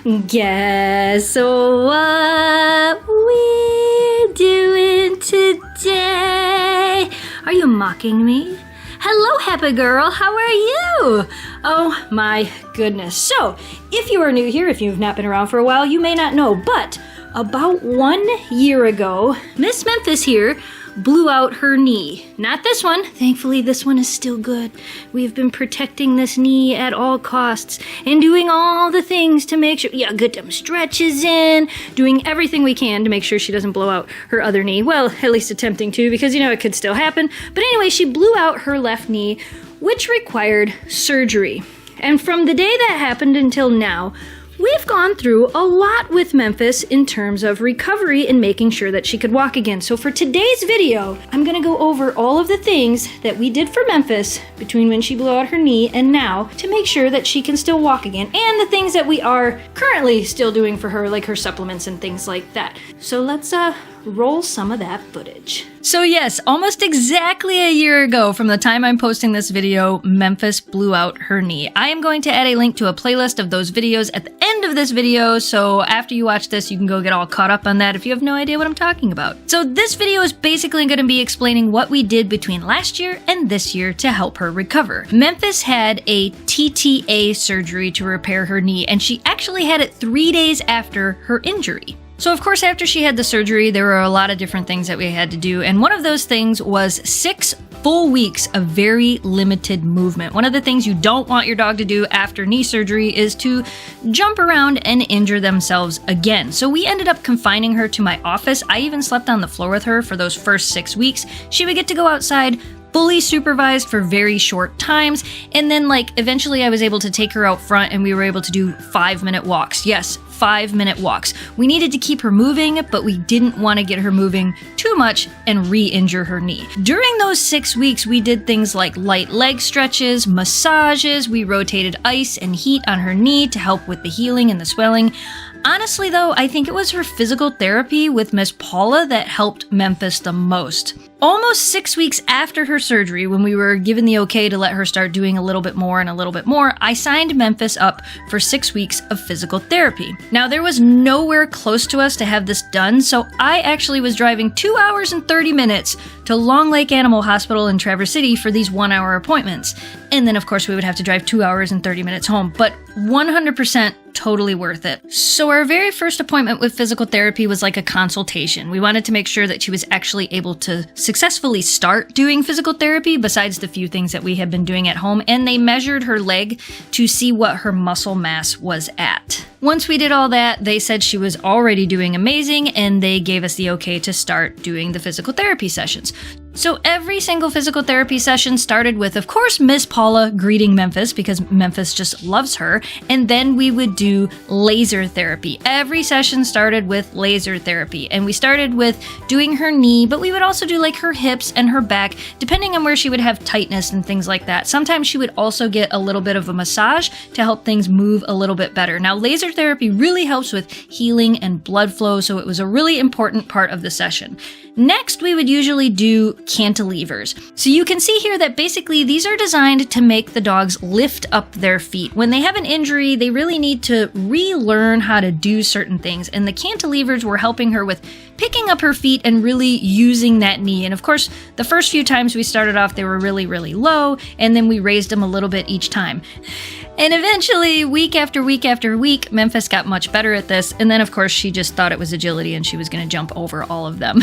Guess what we're doing today? Are you mocking me? Hello, happy girl, how are you? Oh my goodness. So, if you are new here, if you've not been around for a while, you may not know, but about 1 year ago, Miss Memphis here blew out her knee. Not this one. Thankfully, this one is still good. We've been protecting this knee at all costs and doing all the things to make sure, get them stretches in, doing everything we can to make sure she doesn't blow out her other knee. Well, at least attempting to, because it could still happen. But anyway, she blew out her left knee, which required surgery. And from the day that happened until now, we've gone through a lot with Memphis in terms of recovery and making sure that she could walk again. So for today's video, I'm gonna go over all of the things that we did for Memphis between when she blew out her knee and now to make sure that she can still walk again, and the things that we are currently still doing for her, like her supplements and things like that. So let's roll some of that footage. So yes, almost exactly a year ago from the time I'm posting this video, Memphis blew out her knee. I am going to add a link to a playlist of those videos at the end of this video, so after you watch this, you can go get all caught up on that if you have no idea what I'm talking about. So this video is basically going to be explaining what we did between last year and this year to help her recover. Memphis had a TTA surgery to repair her knee, and she actually had it 3 days after her injury. So of course, after she had the surgery, there were a lot of different things that we had to do, and one of those things was 6 full weeks of very limited movement. One of the things you don't want your dog to do after knee surgery is to jump around and injure themselves again. So we ended up confining her to my office. I even slept on the floor with her for those first 6 weeks. She would get to go outside fully supervised for very short times, and then eventually I was able to take her out front and we were able to do 5-minute walks. Yes, 5-minute walks. We needed to keep her moving, but we didn't want to get her moving too much and re-injure her knee. During those 6 weeks, we did things like light leg stretches, massages, we rotated ice and heat on her knee to help with the healing and the swelling. Honestly though, I think it was her physical therapy with Miss Paula that helped Memphis the most. Almost 6 weeks after her surgery, when we were given the okay to let her start doing a little bit more and a little bit more, I signed Memphis up for 6 weeks of physical therapy. Now, there was nowhere close to us to have this done, so I actually was driving 2 hours and 30 minutes to Long Lake Animal Hospital in Traverse City for these 1-hour appointments. And then, of course, we would have to drive 2 hours and 30 minutes home, but 100% totally worth it. So our very first appointment with physical therapy was like a consultation. We wanted to make sure that she was actually able to successfully start doing physical therapy besides the few things that we had been doing at home, and they measured her leg to see what her muscle mass was at. Once we did all that, they said she was already doing amazing, and they gave us the okay to start doing the physical therapy sessions. So every single physical therapy session started with, of course, Miss Paula greeting Memphis because Memphis just loves her, and then we would do laser therapy. Every session started with laser therapy, and we started with doing her knee, but we would also do her hips and her back, depending on where she would have tightness and things like that. Sometimes she would also get a little bit of a massage to help things move a little bit better. Now, laser therapy really helps with healing and blood flow, so it was a really important part of the session. Next, we would usually do cantilevers. So you can see here that basically these are designed to make the dogs lift up their feet. When they have an injury, they really need to relearn how to do certain things, and the cantilevers were helping her with picking up her feet and really using that knee. And of course, the first few times we started off, they were really, really low, and then we raised them a little bit each time. And eventually, week after week after week, Memphis got much better at this, and then of course she just thought it was agility and she was going to jump over all of them.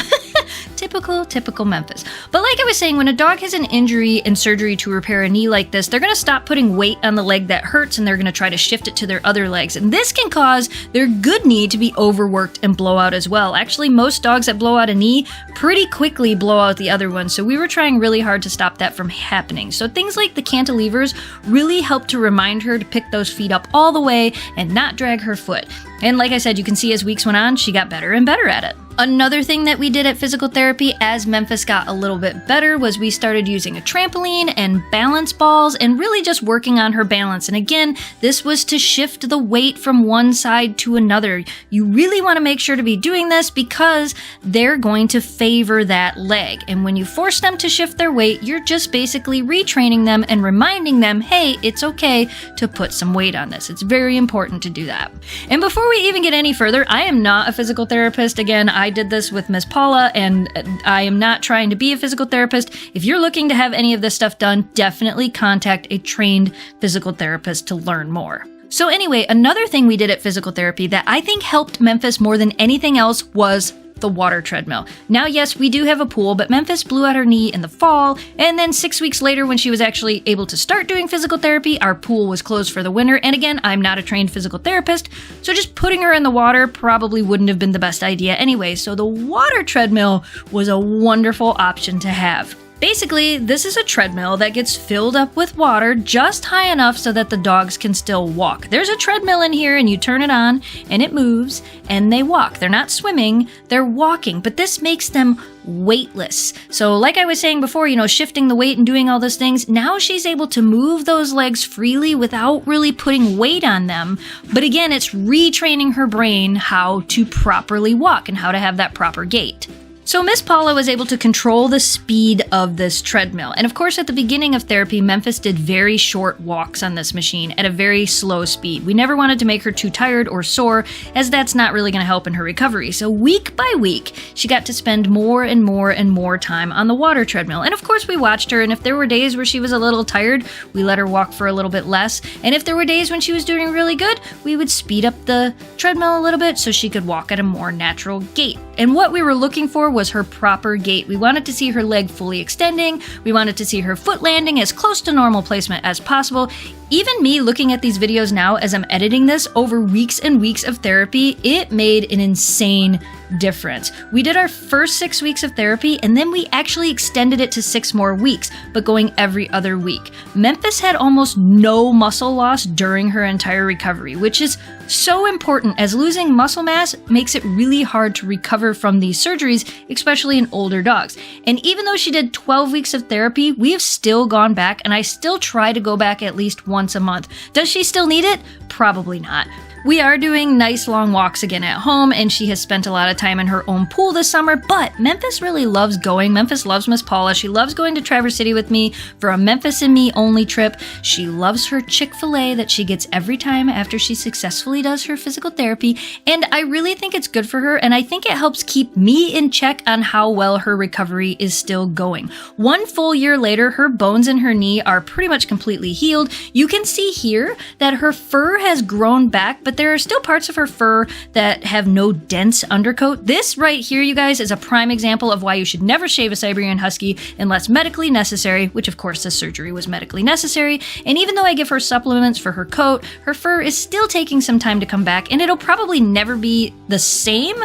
Typical Memphis. But like I was saying, when a dog has an injury and surgery to repair a knee like this, they're going to stop putting weight on the leg that hurts, and they're going to try to shift it to their other legs. And this can cause their good knee to be overworked and blow out as well. Actually, most dogs that blow out a knee pretty quickly blow out the other one, so we were trying really hard to stop that from happening. So things like the cantilevers really help to remind her to pick those feet up all the way and not drag her foot. And like I said, you can see as weeks went on, she got better and better at it. Another thing that we did at physical therapy as Memphis got a little bit better was we started using a trampoline and balance balls and really just working on her balance. And again, this was to shift the weight from one side to another. You really want to make sure to be doing this because they're going to favor that leg. And when you force them to shift their weight, you're just basically retraining them and reminding them, hey, it's okay to put some weight on this. It's very important to do that. And before we even get any further, I am not a physical therapist. Again, I did this with Miss Paula, and I am not trying to be a physical therapist. If you're looking to have any of this stuff done, definitely contact a trained physical therapist to learn more. So anyway, another thing we did at physical therapy that I think helped Memphis more than anything else was the water treadmill. Now, yes, we do have a pool, but Memphis blew out her knee in the fall, and then 6 weeks later, when she was actually able to start doing physical therapy, our pool was closed for the winter. And again, I'm not a trained physical therapist, so just putting her in the water probably wouldn't have been the best idea anyway. So the water treadmill was a wonderful option to have. Basically, this is a treadmill that gets filled up with water just high enough so that the dogs can still walk. There's a treadmill in here and you turn it on and it moves and they walk. They're not swimming, they're walking, but this makes them weightless. So like I was saying before, shifting the weight and doing all those things, now she's able to move those legs freely without really putting weight on them. But again, it's retraining her brain how to properly walk and how to have that proper gait. So Miss Paula was able to control the speed of this treadmill. And of course, at the beginning of therapy, Memphis did very short walks on this machine at a very slow speed. We never wanted to make her too tired or sore, as that's not really going to help in her recovery. So week by week, she got to spend more and more and more time on the water treadmill. And of course, we watched her, and if there were days where she was a little tired, we let her walk for a little bit less. And if there were days when she was doing really good, we would speed up the treadmill a little bit so she could walk at a more natural gait. And what we were looking for was her proper gait. We wanted to see her leg fully extending. We wanted to see her foot landing as close to normal placement as possible. Even me looking at these videos now as I'm editing this over weeks and weeks of therapy, it made an insane difference. We did our first 6 weeks of therapy and then we actually extended it to 6 more weeks, but going every other week. Memphis had almost no muscle loss during her entire recovery, which is so important as losing muscle mass makes it really hard to recover from these surgeries, especially in older dogs. And even though she did 12 weeks of therapy, we have still gone back and I still try to go back at least once a month. Does she still need it? Probably not. We are doing nice long walks again at home, and she has spent a lot of time in her own pool this summer, but Memphis really loves going. Memphis loves Miss Paula. She loves going to Traverse City with me for a Memphis and me only trip. She loves her Chick-fil-A that she gets every time after she successfully does her physical therapy, and I really think it's good for her, and I think it helps keep me in check on how well her recovery is still going. 1 full year later, her bones in her knee are pretty much completely healed. You can see here that her fur has grown back, but there are still parts of her fur that have no dense undercoat. This right here, you guys, is a prime example of why you should never shave a Siberian Husky unless medically necessary, which of course this surgery was medically necessary. And even though I give her supplements for her coat, her fur is still taking some time to come back, and it'll probably never be the same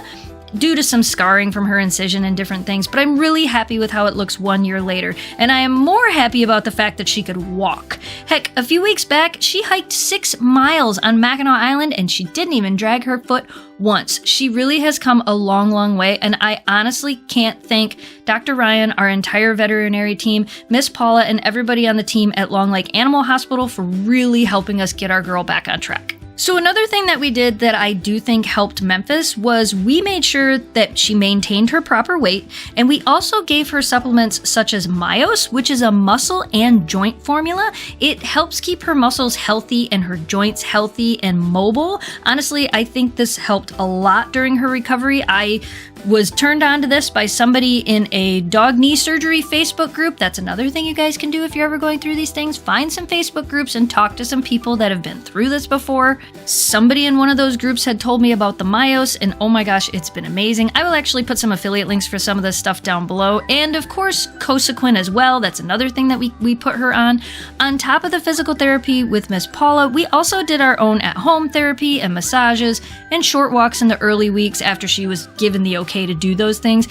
due to some scarring from her incision and different things, but I'm really happy with how it looks 1 year later, and I am more happy about the fact that she could walk. Heck, a few weeks back, she hiked 6 miles on Mackinac Island, and she didn't even drag her foot once. She really has come a long, long way, and I honestly can't thank Dr. Ryan, our entire veterinary team, Miss Paula, and everybody on the team at Long Lake Animal Hospital for really helping us get our girl back on track. So another thing that we did that I do think helped Memphis was we made sure that she maintained her proper weight, and we also gave her supplements such as Myos, which is a muscle and joint formula. It helps keep her muscles healthy and her joints healthy and mobile. Honestly, I think this helped a lot during her recovery. I was turned on to this by somebody in a dog knee surgery Facebook group. That's another thing you guys can do if you're ever going through these things. Find some Facebook groups and talk to some people that have been through this before. Somebody in one of those groups had told me about the Myos, and oh my gosh, it's been amazing. I will actually put some affiliate links for some of this stuff down below. And of course, Cosequin as well. That's another thing that we put her on. On top of the physical therapy with Miss Paula, we also did our own at-home therapy and massages and short walks in the early weeks after she was given the okay to do those things.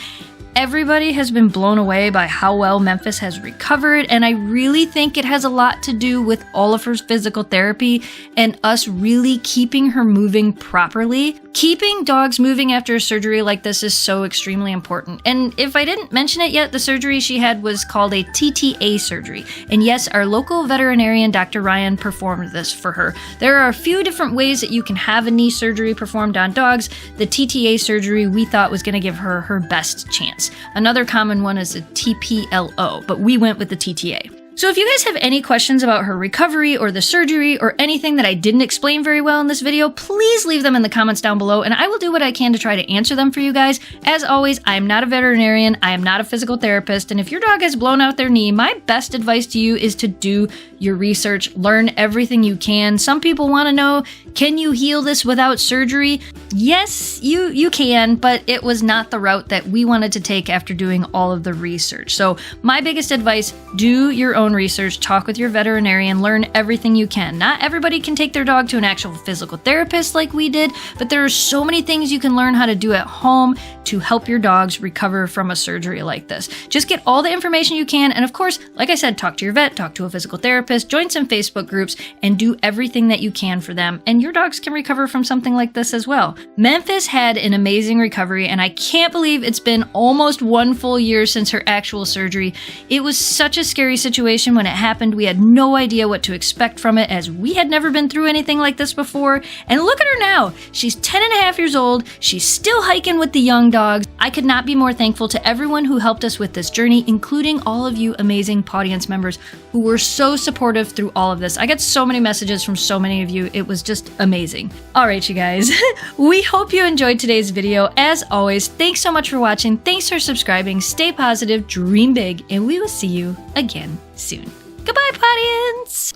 Everybody has been blown away by how well Memphis has recovered, and I really think it has a lot to do with all of her physical therapy and us really keeping her moving properly. Keeping dogs moving after a surgery like this is so extremely important. And if I didn't mention it yet, the surgery she had was called a TTA surgery. And yes, our local veterinarian, Dr. Ryan, performed this for her. There are a few different ways that you can have a knee surgery performed on dogs. The TTA surgery we thought was going to give her her best chance. Another common one is a TPLO, but we went with the TTA. So if you guys have any questions about her recovery or the surgery or anything that I didn't explain very well in this video, please leave them in the comments down below and I will do what I can to try to answer them for you guys. As always, I am not a veterinarian, I am not a physical therapist, and if your dog has blown out their knee, my best advice to you is to do your research, learn everything you can. Some people want to know, can you heal this without surgery? Yes, you can, but it was not the route that we wanted to take after doing all of the research. So my biggest advice, do your own research, talk with your veterinarian, learn everything you can. Not everybody can take their dog to an actual physical therapist like we did, but there are so many things you can learn how to do at home to help your dogs recover from a surgery like this. Just get all the information you can, and of course, like I said, talk to your vet, talk to a physical therapist, join some Facebook groups, and do everything that you can for them, and your dogs can recover from something like this as well. Memphis had an amazing recovery, and I can't believe it's been almost 1 full year since her actual surgery. It was such a scary situation when it happened. We had no idea what to expect from it, as we had never been through anything like this before. And look at her now. She's 10 and a half years old. She's still hiking with the young dogs. I could not be more thankful to everyone who helped us with this journey, including all of you amazing Pawdience members who were so supportive through all of this. I got so many messages from so many of you. It was just amazing. All right, you guys. We hope you enjoyed today's video. As always, thanks so much for watching. Thanks for subscribing. Stay positive, dream big, and we will see you again soon. Goodbye, Pawdience!